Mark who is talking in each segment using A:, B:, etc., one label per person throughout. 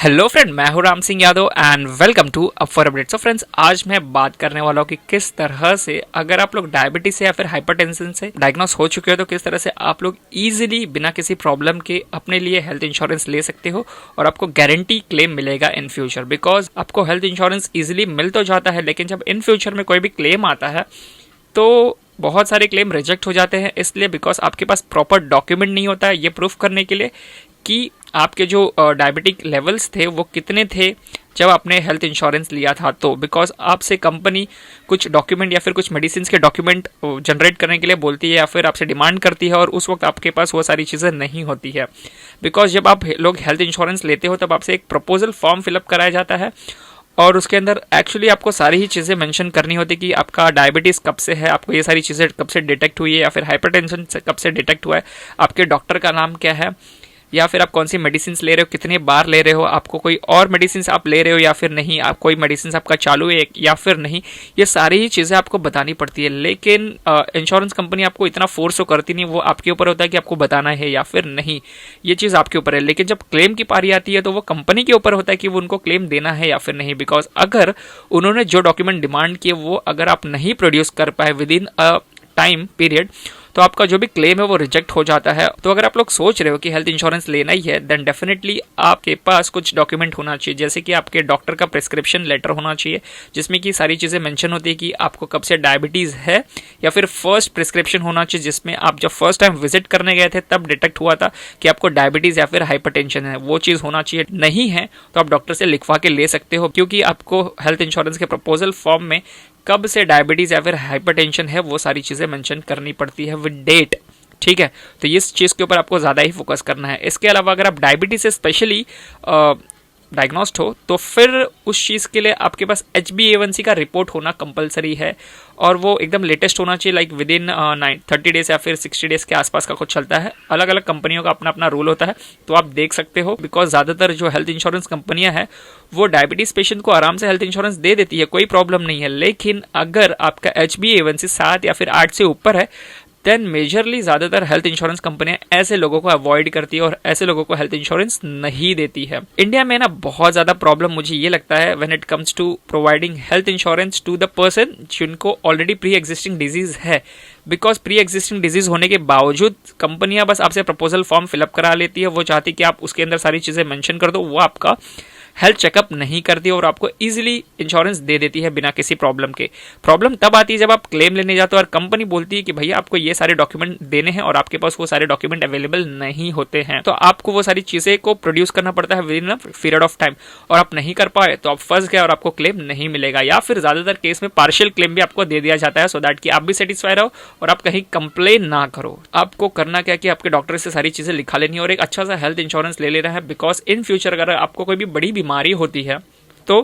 A: Hello friend, मैं हूं Ram Singh Yadav and welcome to up for update. So friends, आज मैं बात करने वाला हूं कि किस तरह से अगर आप लोग डायबिटीज से या फिर हाइपरटेंशन से डायग्नोस हो चुके हो तो किस तरह से आप लोग इजीली बिना किसी प्रॉब्लम के अपने लिए हेल्थ इंश्योरेंस ले सकते हो और आपको गारंटी क्लेम मिलेगा इन फ्यूचर। बिकॉज आपको हेल्थ इंश्योरेंस इजिली मिल तो जाता है, लेकिन जब इन फ्यूचर में कोई भी क्लेम आता है तो बहुत सारे क्लेम रिजेक्ट हो जाते हैं। इसलिए बिकॉज आपके पास प्रॉपर डॉक्यूमेंट नहीं होता है ये प्रूफ करने के लिए कि आपके जो डायबिटिक लेवल्स थे वो कितने थे जब आपने हेल्थ इंश्योरेंस लिया था। तो बिकॉज आपसे कंपनी कुछ डॉक्यूमेंट या फिर कुछ मेडिसिन के डॉक्यूमेंट जनरेट करने के लिए बोलती है या फिर आपसे डिमांड करती है, और उस वक्त आपके पास वो सारी चीज़ें नहीं होती है। बिकॉज जब आप लोग हेल्थ इंश्योरेंस लेते हो तब आपसे एक प्रपोजल फॉर्म फिलअप कराया जाता है और उसके अंदर एक्चुअली आपको सारी ही चीज़ें मेंशन करनी होती है कि आपका डायबिटीज़ कब से है, आपको ये सारी चीज़ें कब से डिटेक्ट हुई है, या फिर हाइपरटेंशन कब से डिटेक्ट हुआ है, आपके डॉक्टर का नाम क्या है, या फिर आप कौन सी मेडिसिन ले रहे हो, कितने बार ले रहे हो, आपको कोई और मेडिसिन आप ले रहे हो या फिर नहीं, आप कोई मेडिसिन आपका चालू है या फिर नहीं, ये सारी ही चीज़ें आपको बतानी पड़ती है। लेकिन इंश्योरेंस कंपनी आपको इतना फोर्स तो करती नहीं, वो आपके ऊपर होता है कि आपको बताना है या फिर नहीं, ये चीज़ आपके ऊपर है। लेकिन जब क्लेम की पारी आती है तो वो कंपनी के ऊपर होता है कि वो उनको क्लेम देना है या फिर नहीं। बिकॉज अगर उन्होंने जो डॉक्यूमेंट डिमांड किए वो अगर आप नहीं प्रोड्यूस कर पाए with in a time period तो आपका जो भी क्लेम है वो रिजेक्ट हो जाता है। तो अगर आप लोग सोच रहे हो कि हेल्थ इंश्योरेंस लेना ही है देन डेफिनेटली आपके पास कुछ डॉक्यूमेंट होना चाहिए, जैसे कि आपके डॉक्टर का प्रिस्क्रिप्शन लेटर होना चाहिए जिसमें कि सारी चीज़ें मेंशन होती है कि आपको कब से डायबिटीज़ है, या फिर फर्स्ट प्रिस्क्रिप्शन होना चाहिए जिसमें आप जब फर्स्ट टाइम विजिट करने गए थे तब डिटेक्ट हुआ था कि आपको डायबिटीज़ या फिर हाइपरटेंशन है, वो चीज़ होना चाहिए। नहीं है तो आप डॉक्टर से लिखवा के ले सकते हो, क्योंकि आपको हेल्थ इंश्योरेंस के प्रपोजल फॉर्म में कब से डायबिटीज या फिर हाइपरटेंशन है वो सारी चीज़ें मेंशन करनी पड़ती है विद डेट। ठीक है, तो इस चीज़ के ऊपर आपको ज़्यादा ही फोकस करना है। इसके अलावा अगर आप डायबिटीज से स्पेशली डायग्नोस्ड हो तो फिर उस चीज़ के लिए आपके पास HbA1c का रिपोर्ट होना कंपलसरी है, और वो एकदम लेटेस्ट होना चाहिए, लाइक विद इन 30 डेज या फिर 60 डेज के आसपास का कुछ चलता है। अलग अलग कंपनियों का अपना अपना रूल होता है, तो आप देख सकते हो। बिकॉज ज़्यादातर जो हेल्थ इंश्योरेंस कंपनियां हैं वो डायबिटीज़ पेशेंट को आराम से हेल्थ इंश्योरेंस दे देती है, कोई प्रॉब्लम नहीं है। लेकिन अगर आपका HbA1c 7 या फिर 8 से ऊपर है देन मेजरली ज़्यादातर हेल्थ इंश्योरेंस कंपनियां ऐसे लोगों को अवॉइड करती है और ऐसे लोगों को हेल्थ इंश्योरेंस नहीं देती है। इंडिया में ना बहुत ज़्यादा प्रॉब्लम मुझे ये लगता है when it comes to providing health insurance to the person जिनको ऑलरेडी प्री एग्जिस्टिंग डिजीज है। बिकॉज प्री एग्जिस्टिंग डिजीज होने के बावजूद कंपनियां बस आपसे प्रपोजल फॉर्म फिलअप करा लेती है, वो चाहती कि आप उसके अंदर सारी चीज़ें मेंशन कर दो, वो आपका हेल्थ चेकअप नहीं करती और आपको इजीली इंश्योरेंस दे देती है बिना किसी प्रॉब्लम के। प्रॉब्लम तब आती है जब आप क्लेम लेने जाते हो और कंपनी बोलती है कि भैया आपको ये सारे डॉक्यूमेंट देने हैं और आपके पास वो सारे डॉक्यूमेंट अवेलेबल नहीं होते हैं, तो आपको वो सारी चीज़ें को प्रोड्यूस करना पड़ता है with in a period of time, और आप नहीं कर पाए तो आप फंस गए और आपको क्लेम नहीं मिलेगा। या फिर ज़्यादातर केस में पार्शियल क्लेम भी आपको दे दिया जाता है, सो दैट कि आप भी सेटिस्फाई रहो और आप कहीं कंप्लेन ना करो। आपको करना क्या कि आपके डॉक्टर से सारी चीज़ें लिखा लेनी है और एक अच्छा सा हेल्थ इंश्योरेंस ले लेना है। बिकॉज इन फ्यूचर अगर आपको कोई भी बड़ी बीमारी होती है तो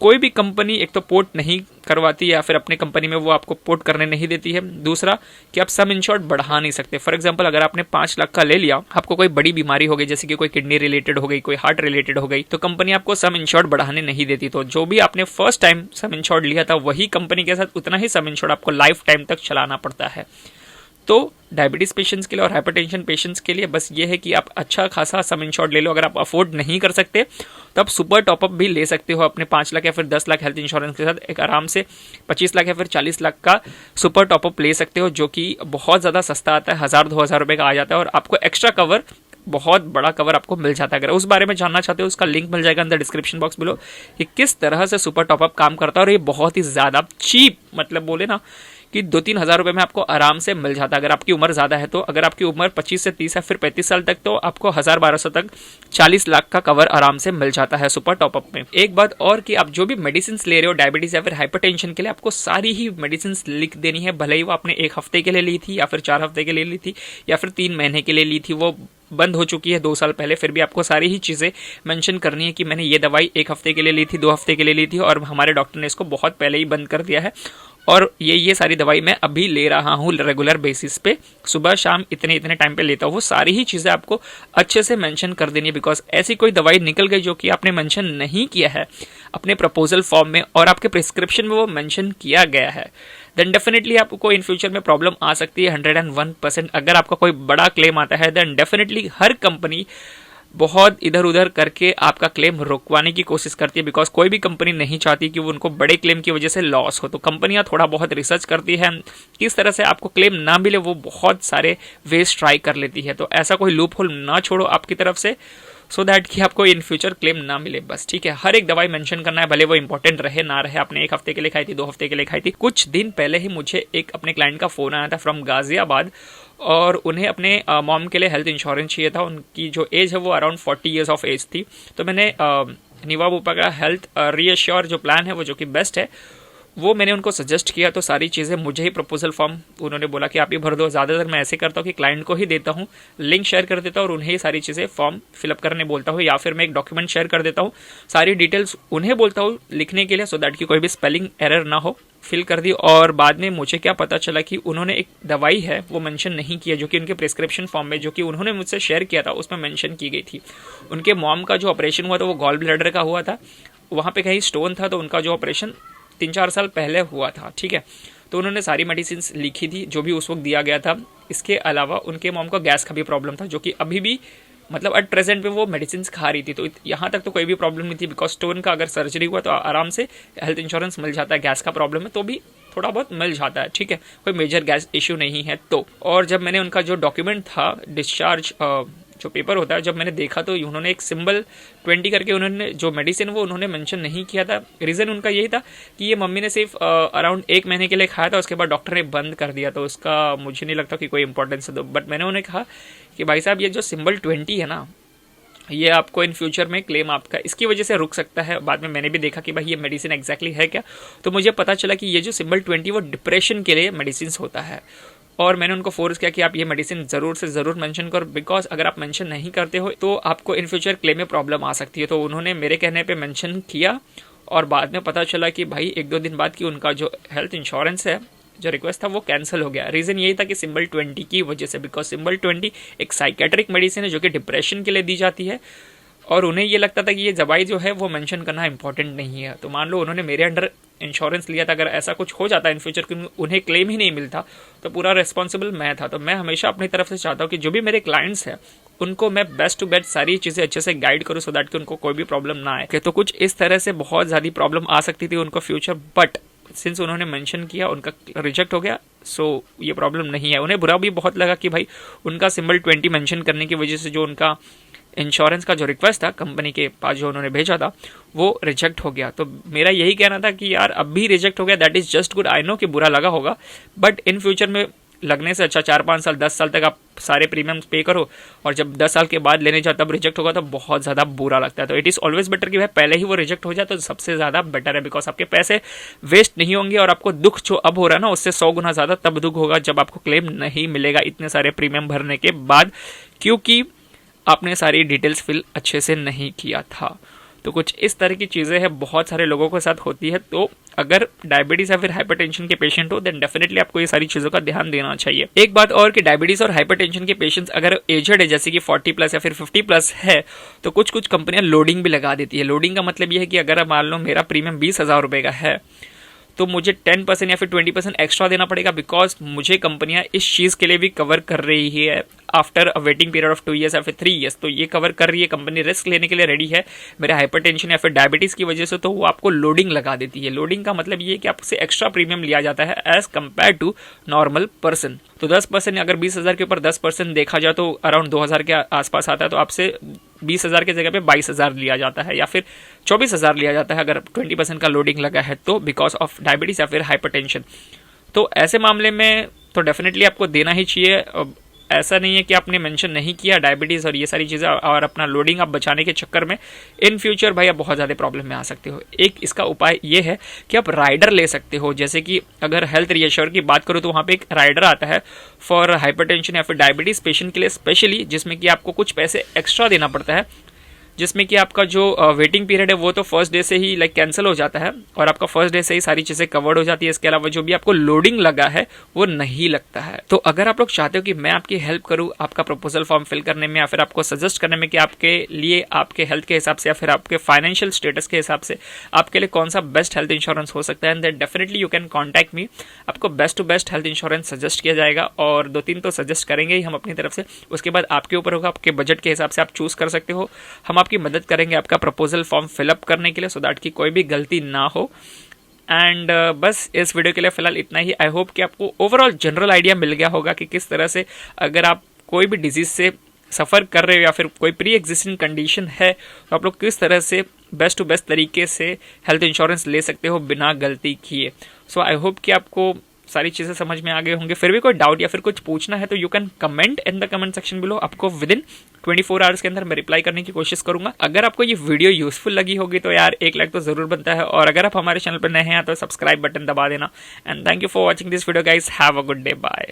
A: कोई भी कंपनी एक तो पोर्ट नहीं करवाती या फिर अपनी कंपनी में वो आपको पोर्ट करने नहीं देती है। दूसरा कि आप सम इंश्योर्ड बढ़ा नहीं सकते। फॉर एग्जांपल अगर आपने 5 लाख का ले लिया, आपको कोई बड़ी बीमारी हो गई जैसे कि कोई किडनी रिलेटेड हो गई, कोई हार्ट रिलेटेड हो गई, तो कंपनी आपको सम इंश्योर्ड बढ़ाने नहीं देती। तो जो भी आपने फर्स्ट टाइम सम इंश्योर्ड लिया था वही कंपनी के साथ उतना ही सम इंश्योर्ड आपको लाइफ टाइम तक चलाना पड़ता है। तो डायबिटीज़ पेशेंट्स के लिए और हाइपरटेंशन पेशेंट्स के लिए बस ये है कि आप अच्छा खासा सम इंश्योर्ड ले लो। अगर आप अफोर्ड नहीं कर सकते तो आप सुपर टॉपअप भी ले सकते हो अपने 5 लाख या फिर 10 लाख हेल्थ इंश्योरेंस के साथ। एक आराम से 25 लाख या फिर 40 लाख का सुपर टॉपअप ले सकते हो, जो कि बहुत ज़्यादा सस्ता आता है, 1000-2000 रुपये का आ जाता है, और आपको एक्स्ट्रा कवर, बहुत बड़ा कवर आपको मिल जाता है। अगर उस बारे में जानना चाहते हो उसका लिंक मिल जाएगा अंदर डिस्क्रिप्शन बॉक्स बिलो कि किस तरह से सुपर टॉपअप काम करता है। और ये बहुत ही ज़्यादा चीप, मतलब बोले ना कि 2-3 हज़ार रुपये में आपको आराम से मिल जाता है। अगर आपकी उम्र ज़्यादा है तो, अगर आपकी उम्र 25 से 30 या फिर 35 साल तक, तो आपको 1000-1200 तक 40 लाख का कवर आराम से मिल जाता है सुपर टॉपअप में। एक बात और कि आप जो भी मेडिसिन ले रहे हो डायबिटीज़ या फिर हाइपरटेंशन के लिए, आपको सारी ही मेडिसिन लिख देनी है। भले ही वो आपने 1 हफ्ते के लिए ली थी या फिर 4 हफ्ते के लिए ली थी या फिर 3 महीने के लिए ली थी, वो बंद हो चुकी है 2 साल पहले, फिर भी आपको सारी ही चीज़ें मेंशन करनी है कि मैंने ये दवाई 1 हफ्ते के लिए ली थी, 2 हफ्ते के लिए ली थी और हमारे डॉक्टर ने इसको बहुत पहले ही बंद कर दिया है, और ये सारी दवाई मैं अभी ले रहा हूँ रेगुलर बेसिस पे, सुबह शाम इतने इतने टाइम पे लेता हूँ। वो सारी ही चीज़ें आपको अच्छे से मेंशन कर देनी है। बिकॉज ऐसी कोई दवाई निकल गई जो कि आपने मेंशन नहीं किया है अपने प्रपोजल फॉर्म में और आपके प्रिस्क्रिप्शन में वो मेंशन किया गया है, देन डेफिनेटली आपको इन फ्यूचर में प्रॉब्लम आ सकती है 101%। अगर आपका कोई बड़ा क्लेम आता है देन डेफिनेटली हर कंपनी बहुत इधर उधर करके आपका क्लेम रुकवाने की कोशिश करती है, बिकॉज कोई भी कंपनी नहीं चाहती कि वो उनको बड़े क्लेम की वजह से लॉस हो। तो कंपनियां थोड़ा बहुत रिसर्च करती है, किस तरह से आपको क्लेम ना मिले वो बहुत सारे वेज ट्राई कर लेती है। तो ऐसा कोई लूप होल ना छोड़ो आपकी तरफ से, सो दैट कि आपको इन फ्यूचर क्लेम ना मिले बस, ठीक है। हर एक दवाई मेंशन करना है, भले वो इंपॉर्टेंट रहे ना रहे। आपने 1 हफ्ते के लिए खाई थी, 2 हफ्ते के लिए खाई थी। कुछ दिन पहले ही मुझे एक अपने क्लाइंट का फोन आया था फ्रॉम गाजियाबाद, और उन्हें अपने मॉम के लिए हेल्थ इंश्योरेंस चाहिए था। उनकी जो एज है वो अराउंड 40 ईयर्स ऑफ एज थी। तो मैंने निवा बुपा का हेल्थ रीअश्योर जो प्लान है वो जो कि बेस्ट है, वो मैंने उनको सजेस्ट किया। तो सारी चीज़ें मुझे ही प्रपोजल फॉर्म उन्होंने बोला कि आप ही भर दो। ज़्यादातर मैं ऐसे करता हूँ कि क्लाइंट को ही देता हूँ, लिंक शेयर कर देता हूँ और उन्हें ही सारी चीज़ें फॉर्म फिलअप करने बोलता हूँ, या फिर मैं एक डॉक्यूमेंट शेयर कर देता हूँ, सारी डिटेल्स उन्हें बोलता हूँ लिखने के लिए, सो दैट कि कोई भी स्पेलिंग एरर ना हो। फिल कर दी, और बाद में मुझे क्या पता चला कि उन्होंने एक दवाई है वो मेंशन नहीं किया, जो कि उनके प्रिस्क्रिप्शन फॉर्म में जो कि उन्होंने मुझसे शेयर किया था उसमें मेंशन की गई थी। उनके मॉम का जो ऑपरेशन हुआ था वो गॉल ब्लैडर का हुआ था, वहाँ पे कहीं स्टोन था, तो उनका जो ऑपरेशन 3-4 साल पहले हुआ था, ठीक है। तो उन्होंने सारी मेडिसिन लिखी थी जो भी उस वक्त दिया गया था। इसके अलावा उनके मॉम को गैस का भी प्रॉब्लम था, जो कि अभी भी मतलब एट प्रेजेंट में वो मेडिसिन खा रही थी। तो यहाँ तक तो कोई भी प्रॉब्लम नहीं थी, बिकॉज स्टोन का अगर सर्जरी हुआ तो आराम से हेल्थ इंश्योरेंस मिल जाता है। गैस का प्रॉब्लम है तो भी थोड़ा बहुत मिल जाता है, ठीक है, कोई मेजर गैस इश्यू नहीं है। तो और जब मैंने उनका जो डॉक्यूमेंट था डिस्चार्ज जो पेपर होता है, जब मैंने देखा तो उन्होंने एक सिंबल 20 करके उन्होंने जो मेडिसिन वो उन्होंने मेंशन नहीं किया था। रीज़न उनका यही था कि ये मम्मी ने सिर्फ अराउंड 1 महीने के लिए खाया था, उसके बाद डॉक्टर ने बंद कर दिया। तो उसका मुझे नहीं लगता कि कोई इंपॉर्टेंस है। बट मैंने उन्हें कहा कि भाई साहब ये जो सिंबल 20 है ना, ये आपको इन फ्यूचर में क्लेम आपका इसकी वजह से रुक सकता है। बाद में मैंने भी देखा कि भाई ये मेडिसिन एग्जैक्टली है क्या, तो मुझे पता चला कि ये जो सिंबल 20 वो डिप्रेशन के लिए मेडिसिन होता है। और मैंने उनको फोर्स किया कि आप ये मेडिसिन ज़रूर से ज़रूर मेंशन करो, बिकॉज अगर आप मेंशन नहीं करते हो तो आपको इन फ्यूचर क्लेम में प्रॉब्लम आ सकती है। तो उन्होंने मेरे कहने पे मेंशन किया, और बाद में पता चला कि भाई 1-2 दिन बाद कि उनका जो हेल्थ इंश्योरेंस है जो रिक्वेस्ट था वो कैंसिल हो गया। रीज़न यही था कि सिंबल 20 की वजह से, बिकॉज सिंबल 20 एक साइकेट्रिक मेडिसिन है जो कि डिप्रेशन के लिए दी जाती है, और उन्हें ये लगता था कि ये दवाई जो है वो मेंशन करना इंपॉर्टेंट नहीं है। तो मान लो उन्होंने मेरे अंडर इंश्योरेंस लिया था, अगर ऐसा कुछ हो जाता इन फ्यूचर कि उन्हें क्लेम ही नहीं मिलता तो पूरा रिस्पॉन्सिबल मैं था। तो मैं हमेशा अपनी तरफ से चाहता हूँ कि जो भी मेरे क्लाइंट्स हैं उनको मैं बेस्ट टू बेस्ट सारी चीज़ें अच्छे से गाइड करूँ, सो दैट कि उनको कोई भी प्रॉब्लम ना आए। तो कुछ इस तरह से बहुत ज़्यादा प्रॉब्लम आ सकती थी उनको फ्यूचर, बट सिंस उन्होंने मेंशन किया उनका रिजेक्ट हो गया, सो ये प्रॉब्लम नहीं है। उन्हें बुरा भी बहुत लगा कि भाई उनका सिंबल 20 मेंशन करने की वजह से जो उनका इंश्योरेंस का जो रिक्वेस्ट था कंपनी के पास जो उन्होंने भेजा था वो रिजेक्ट हो गया। तो मेरा यही कहना था कि यार अब भी रिजेक्ट हो गया, that is just good. I know कि बुरा लगा होगा, बट इन फ्यूचर में लगने से अच्छा 4-5 साल 10 साल तक आप सारे प्रीमियम्स पे करो, और जब 10 साल के बाद लेने जाओ तब रिजेक्ट होगा तो बहुत ज़्यादा बुरा लगता है। तो इट इज़ ऑलवेज बेटर कि भाई पहले ही वो रिजेक्ट हो जाए तो सबसे ज़्यादा बेटर है, बिकॉज आपके पैसे वेस्ट नहीं होंगे, और आपको दुख जो अब हो रहा है ना उससे 100 गुना ज़्यादा तब दुख होगा जब आपको क्लेम नहीं मिलेगा इतने सारे प्रीमियम भरने के बाद, क्योंकि आपने सारी डिटेल्स फिल अच्छे से नहीं किया था। तो कुछ इस तरह की चीज़ें हैं, बहुत सारे लोगों के साथ होती है। तो अगर डायबिटीज़ या फिर हाइपरटेंशन के पेशेंट हो देन डेफिनेटली आपको ये सारी चीज़ों का ध्यान देना चाहिए। एक बात और कि डायबिटीज़ और हाइपरटेंशन के पेशेंट्स अगर एजड है, जैसे कि 40+ या फिर 50+ है, तो कुछ कुछ कंपनियां लोडिंग भी लगा देती है। लोडिंग का मतलब ये है कि अगर मान लो मेरा प्रीमियम 20,000 रुपये का है तो मुझे 10% या फिर 20% एक्स्ट्रा देना पड़ेगा, बिकॉज मुझे कंपनियां इस चीज़ के लिए भी कवर कर रही है after a waiting period of 2 years या फिर 3 ईयर्स। तो ये कवर कर रही है, कंपनी रिस्क लेने के लिए रेडी है मेरे हाइपरटेंशन या फिर डायबिटीज़ की वजह से, तो वो आपको लोडिंग लगा देती है। लोडिंग का मतलब ये है कि आपसे एक्स्ट्रा प्रीमियम लिया जाता है as compared to normal person. तो 10%, अगर 20,000 के ऊपर 10% देखा जाए तो अराउंड 2,000 के आसपास आता है। तो आपसे 20,000 के जगह पे 22,000 लिया जाता है या फिर 24,000 लिया जाता है अगर 20% का लोडिंग लगा है तो, बिकॉज ऑफ डायबिटीज़ या फिर हाइपरटेंशन। तो ऐसे मामले में तो डेफिनेटली आपको देना ही चाहिए। ऐसा नहीं है कि आपने मेंशन नहीं किया डायबिटीज़ और ये सारी चीज़ें और अपना लोडिंग आप बचाने के चक्कर में इन फ्यूचर भाई आप बहुत ज़्यादा प्रॉब्लम में आ सकते हो। एक इसका उपाय ये है कि आप राइडर ले सकते हो। जैसे कि अगर हेल्थ रीअश्योर की बात करूँ तो वहाँ पे एक राइडर आता है फॉर हाइपरटेंशन या फिर डायबिटीज़ पेशेंट के लिए स्पेशली, जिसमें कि आपको कुछ पैसे एक्स्ट्रा देना पड़ता है जिसमें कि आपका जो वेटिंग पीरियड है वो तो फर्स्ट डे से ही लाइक कैंसिल हो जाता है और आपका फर्स्ट डे से ही सारी चीज़ें कवर्ड हो जाती है। इसके अलावा जो भी आपको लोडिंग लगा है वो नहीं लगता है। तो अगर आप लोग चाहते हो कि मैं आपकी हेल्प करूँ आपका प्रपोजल फॉर्म फिल करने में या फिर आपको सजेस्ट करने में कि आपके लिए आपके हेल्थ के हिसाब से या फिर आपके फाइनेंशियल स्टेटस के हिसाब से आपके लिए कौन सा बेस्ट हेल्थ इंश्योरेंस हो सकता है, and then definitely you can contact me. आपको best to best health insurance suggest किया जाएगा और 2-3 तो सजेस्ट करेंगे ही हम अपनी तरफ से। उसके बाद आपके ऊपर होगा, आपके बजट के हिसाब से आप चूज कर सकते हो। हम आपकी मदद करेंगे आपका प्रपोजल फॉर्म फिलअप करने के लिए सो दैट कि कोई भी गलती ना हो। एंड बस इस वीडियो के लिए फिलहाल इतना ही। आई होप कि आपको ओवरऑल जनरल आइडिया मिल गया होगा कि किस तरह से अगर आप कोई भी डिजीज से सफ़र कर रहे हो या फिर कोई प्री एग्जिस्टिंग कंडीशन है तो आप लोग किस तरह से बेस्ट टू बेस्ट तरीके से हेल्थ इंश्योरेंस ले सकते हो बिना गलती किए। सो आई होप कि आपको सारी चीज़ें समझ में आ गए होंगे। फिर भी कोई डाउट या फिर कुछ पूछना है तो you can comment in the comment section below. आपको विद इन 24 आवर्स के अंदर मैं रिप्लाई करने की कोशिश करूंगा। अगर आपको ये वीडियो यूजफुल लगी होगी तो यार एक लाइक तो जरूर बनता है, और अगर आप हमारे चैनल पर नए हैं तो सब्सक्राइब बटन दबा देना। And thank you for watching this video guys, have a good day, bye.